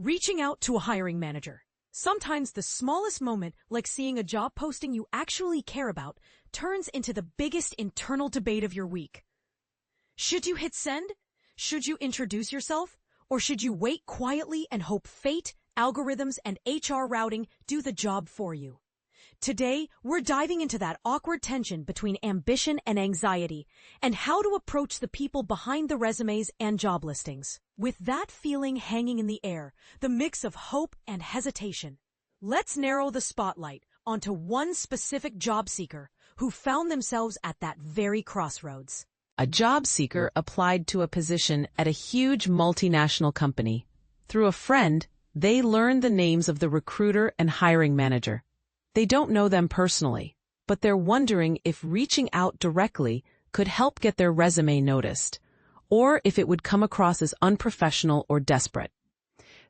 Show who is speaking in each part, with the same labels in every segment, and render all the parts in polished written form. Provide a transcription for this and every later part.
Speaker 1: Reaching out to a hiring manager. Sometimes the smallest moment, like seeing a job posting you actually care about, turns into the biggest internal debate of your week. Should you hit send? Should you introduce yourself? Or should you wait quietly and hope fate, algorithms, and HR routing do the job for you? Today, we're diving into that awkward tension between ambition and anxiety and how to approach the people behind the resumes and job listings. With that feeling hanging in the air, the mix of hope and hesitation, let's narrow the spotlight onto one specific job seeker who found themselves at that very crossroads.
Speaker 2: A job seeker applied to a position at a huge multinational company. Through a friend, they learned the names of the recruiter and hiring manager. They don't know them personally, but they're wondering if reaching out directly could help get their resume noticed, or if it would come across as unprofessional or desperate.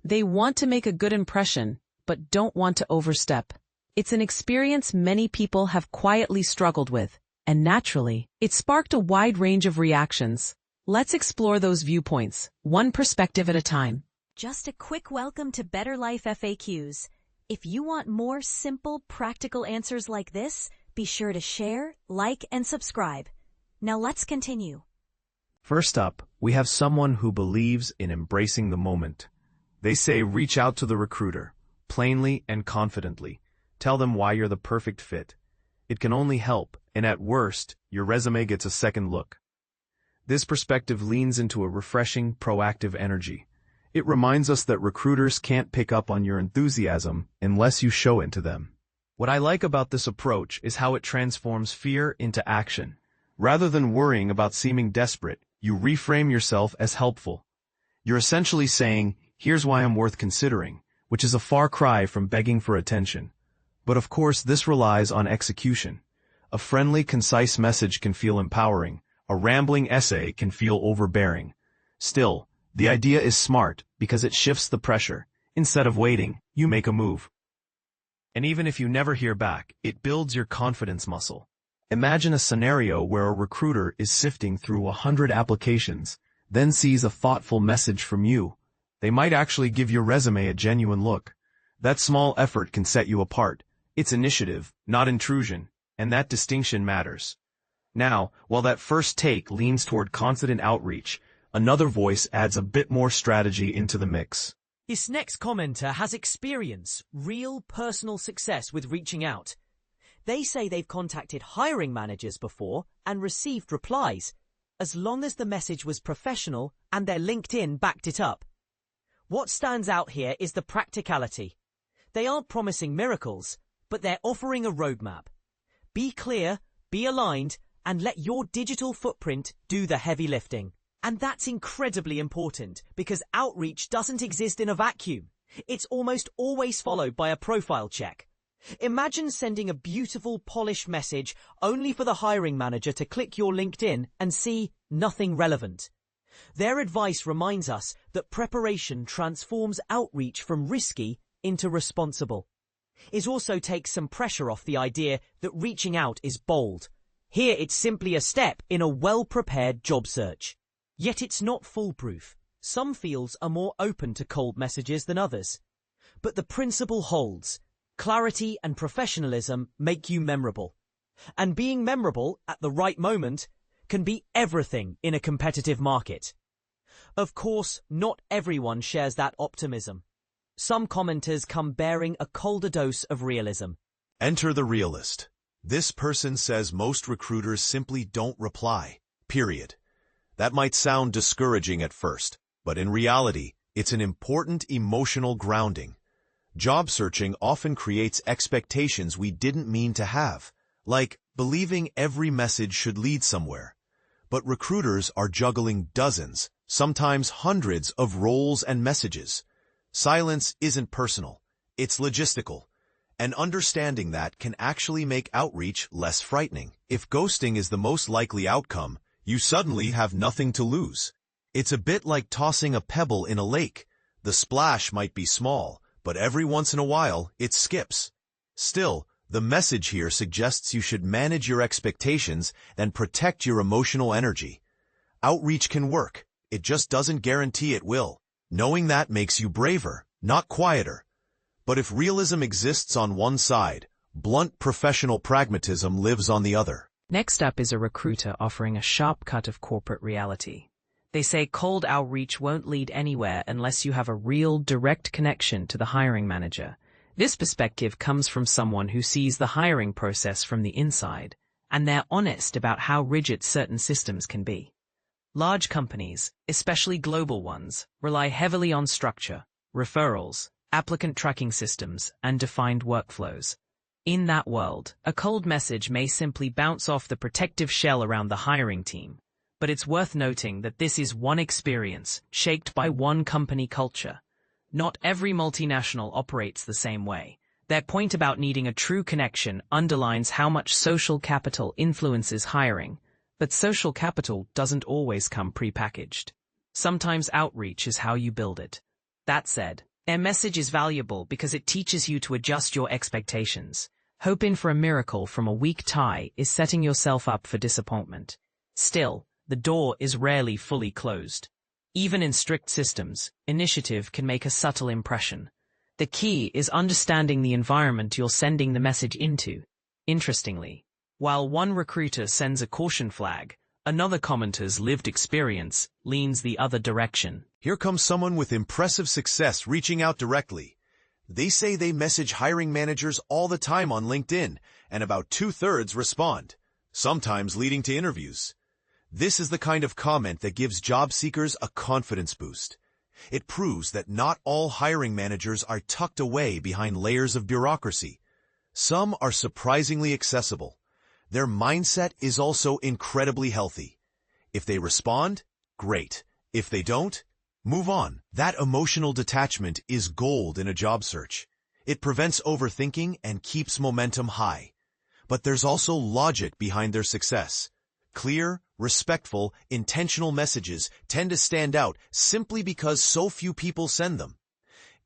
Speaker 2: They want to make a good impression, but don't want to overstep. It's an experience many people have quietly struggled with, and naturally, it sparked a wide range of reactions. Let's explore those viewpoints, one perspective at a time.
Speaker 1: Just a quick welcome to Better Life FAQs. If you want more simple, practical answers like this, be sure to share, like, and subscribe. Now let's continue.
Speaker 3: First up, we have someone who believes in embracing the moment. They say reach out to the recruiter, plainly and confidently. Tell them why you're the perfect fit. It can only help, and at worst, your resume gets a second look. This perspective leans into a refreshing, proactive energy. It reminds us that recruiters can't pick up on your enthusiasm unless you show it to them. What I like about this approach is how it transforms fear into action. Rather than worrying about seeming desperate, you reframe yourself as helpful. You're essentially saying, here's why I'm worth considering, which is a far cry from begging for attention. But of course, this relies on execution. A friendly, concise message can feel empowering. A rambling essay can feel overbearing. Still, the idea is smart because it shifts the pressure. Instead of waiting, you make a move. And even if you never hear back, it builds your confidence muscle. Imagine a scenario where a recruiter is sifting through 100 applications, then sees a thoughtful message from you. They might actually give your resume a genuine look. That small effort can set you apart. It's initiative, not intrusion, and that distinction matters. Now, while that first take leans toward confident outreach, another voice adds a bit more strategy into the mix.
Speaker 4: This next commenter has experience, real personal success with reaching out. They say they've contacted hiring managers before and received replies, as long as the message was professional and their LinkedIn backed it up. What stands out here is the practicality. They aren't promising miracles, but they're offering a roadmap. Be clear, be aligned, and let your digital footprint do the heavy lifting. And that's incredibly important because outreach doesn't exist in a vacuum. It's almost always followed by a profile check. Imagine sending a beautiful, polished message only for the hiring manager to click your LinkedIn and see nothing relevant. Their advice reminds us that preparation transforms outreach from risky into responsible. It also takes some pressure off the idea that reaching out is bold. Here it's simply a step in a well-prepared job search. Yet it's not foolproof. Some fields are more open to cold messages than others. But the principle holds. Clarity and professionalism make you memorable. And being memorable at the right moment can be everything in a competitive market. Of course, not everyone shares that optimism. Some commenters come bearing a colder dose of realism.
Speaker 5: Enter the realist. This person says most recruiters simply don't reply, period. That might sound discouraging at first, but in reality, it's an important emotional grounding. Job searching often creates expectations we didn't mean to have, like believing every message should lead somewhere. But recruiters are juggling dozens, sometimes hundreds of roles and messages. Silence isn't personal, it's logistical. And understanding that can actually make outreach less frightening. If ghosting is the most likely outcome, you suddenly have nothing to lose. It's a bit like tossing a pebble in a lake. The splash might be small, but every once in a while, it skips. Still, the message here suggests you should manage your expectations and protect your emotional energy. Outreach can work. It just doesn't guarantee it will. Knowing that makes you braver, not quieter. But if realism exists on one side, blunt professional pragmatism lives on the other.
Speaker 2: Next up is a recruiter offering a sharp cut of corporate reality. They say cold outreach won't lead anywhere unless you have a real, direct connection to the hiring manager. This perspective comes from someone who sees the hiring process from the inside, and they're honest about how rigid certain systems can be. Large companies, especially global ones, rely heavily on structure, referrals, applicant tracking systems, and defined workflows. In that world, a cold message may simply bounce off the protective shell around the hiring team, but it's worth noting that this is one experience shaped by one company culture. Not every multinational operates the same way. Their point about needing a true connection underlines how much social capital influences hiring, but social capital doesn't always come prepackaged. Sometimes outreach is how you build it. That said, their message is valuable because it teaches you to adjust your expectations. Hoping for a miracle from a weak tie is setting yourself up for disappointment. Still, the door is rarely fully closed. Even in strict systems, initiative can make a subtle impression. The key is understanding the environment you're sending the message into. Interestingly, while one recruiter sends a caution flag, another commenter's lived experience leans the other direction.
Speaker 5: Here comes someone with impressive success reaching out directly. They say they message hiring managers all the time on LinkedIn, and about 2/3 respond, sometimes leading to interviews. This is the kind of comment that gives job seekers a confidence boost. It proves that not all hiring managers are tucked away behind layers of bureaucracy. Some are surprisingly accessible. Their mindset is also incredibly healthy. If they respond, great. If they don't, move on. That emotional detachment is gold in a job search. It prevents overthinking and keeps momentum high. But there's also logic behind their success. Clear, respectful, intentional messages tend to stand out simply because so few people send them.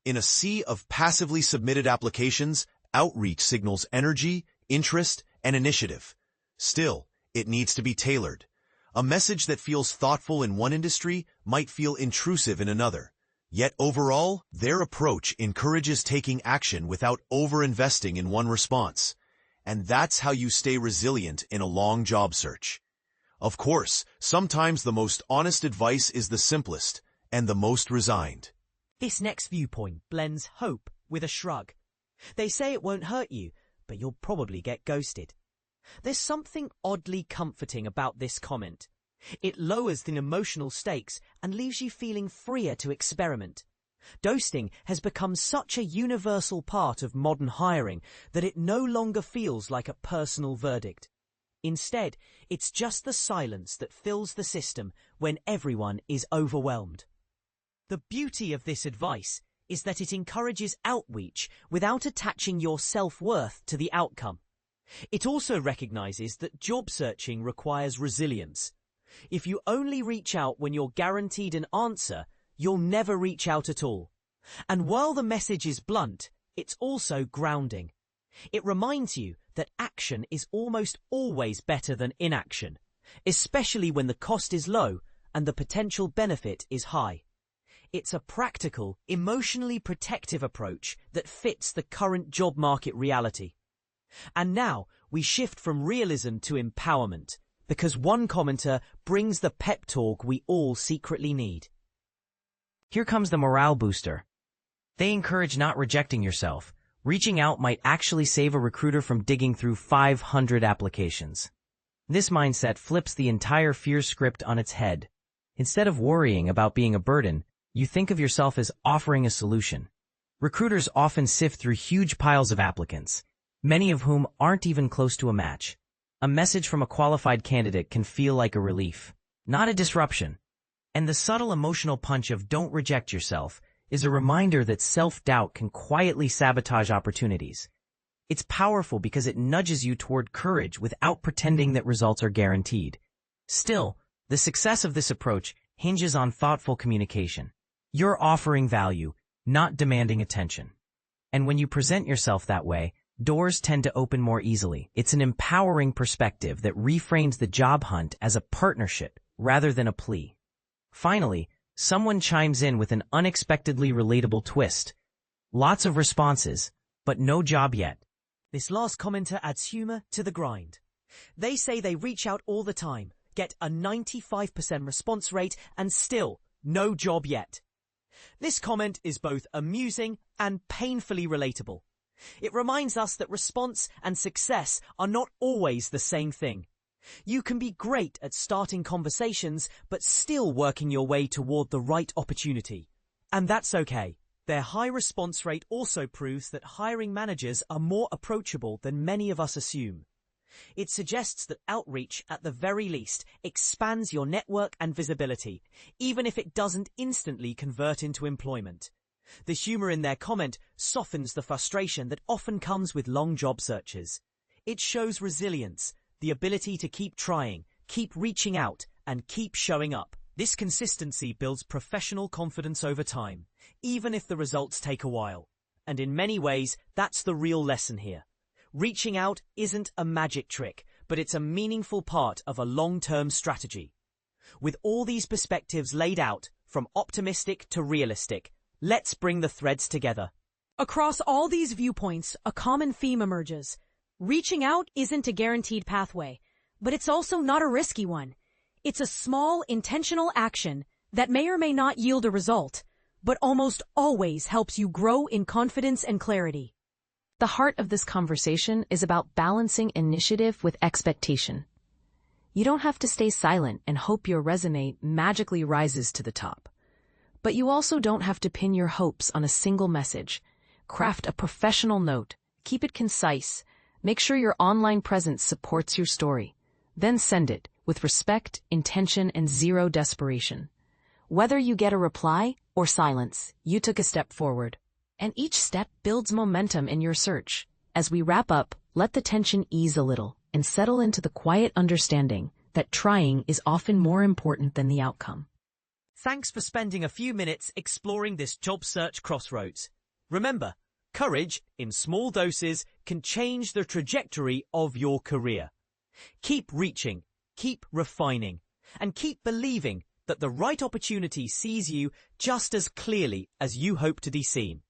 Speaker 5: In a sea of passively submitted applications, outreach signals energy, interest, and initiative. Still, it needs to be tailored. A message that feels thoughtful in one industry might feel intrusive in another. Yet overall, their approach encourages taking action without over-investing in one response. And that's how you stay resilient in a long job search. Of course, sometimes the most honest advice is the simplest and the most resigned.
Speaker 4: This next viewpoint blends hope with a shrug. They say it won't hurt you, but you'll probably get ghosted. There's something oddly comforting about this comment. It lowers the emotional stakes and leaves you feeling freer to experiment. Ghosting has become such a universal part of modern hiring that it no longer feels like a personal verdict. Instead, it's just the silence that fills the system when everyone is overwhelmed. The beauty of this advice is that it encourages outreach without attaching your self-worth to the outcome. It also recognizes that job searching requires resilience. If you only reach out when you're guaranteed an answer, you'll never reach out at all. And while the message is blunt, it's also grounding. It reminds you that action is almost always better than inaction, especially when the cost is low and the potential benefit is high. It's a practical, emotionally protective approach that fits the current job market reality. And now we shift from realism to empowerment, because one commenter brings the pep talk we all secretly need.
Speaker 6: Here comes the morale booster. They encourage not rejecting yourself. Reaching out might actually save a recruiter from digging through 500 applications. This mindset flips the entire fear script on its head. Instead of worrying about being a burden, you think of yourself as offering a solution. Recruiters often sift through huge piles of applicants, many of whom aren't even close to a match. A message from a qualified candidate can feel like a relief, not a disruption. And the subtle emotional punch of "don't reject yourself" is a reminder that self-doubt can quietly sabotage opportunities. It's powerful because it nudges you toward courage without pretending that results are guaranteed. Still, the success of this approach hinges on thoughtful communication. You're offering value, not demanding attention. And when you present yourself that way, doors tend to open more easily. It's an empowering perspective that reframes the job hunt as a partnership rather than a plea. Finally, someone chimes in with an unexpectedly relatable twist. Lots of responses, but no job yet.
Speaker 4: This last commenter adds humor to the grind. They say they reach out all the time, get a 95% response rate, and still no job yet. This comment is both amusing and painfully relatable. It reminds us that response and success are not always the same thing. You can be great at starting conversations, but still working your way toward the right opportunity. And that's okay. Their high response rate also proves that hiring managers are more approachable than many of us assume. It suggests that outreach, at the very least, expands your network and visibility, even if it doesn't instantly convert into employment. The humor in their comment softens the frustration that often comes with long job searches. It shows resilience, the ability to keep trying, keep reaching out, and keep showing up. This consistency builds professional confidence over time, even if the results take a while. And in many ways, that's the real lesson here. Reaching out isn't a magic trick, but it's a meaningful part of a long-term strategy. With all these perspectives laid out, from optimistic to realistic, let's bring the threads together.
Speaker 1: Across all these viewpoints, a common theme emerges. Reaching out isn't a guaranteed pathway, but it's also not a risky one. It's a small, intentional action that may or may not yield a result, but almost always helps you grow in confidence and clarity.
Speaker 2: The heart of this conversation is about balancing initiative with expectation. You don't have to stay silent and hope your resume magically rises to the top. But you also don't have to pin your hopes on a single message. Craft a professional note, keep it concise, make sure your online presence supports your story. Then send it with respect, intention, and zero desperation. Whether you get a reply or silence, you took a step forward. And each step builds momentum in your search. As we wrap up, let the tension ease a little and settle into the quiet understanding that trying is often more important than the outcome.
Speaker 4: Thanks for spending a few minutes exploring this job search crossroads. Remember, courage in small doses can change the trajectory of your career. Keep reaching, keep refining, and keep believing that the right opportunity sees you just as clearly as you hope to be seen.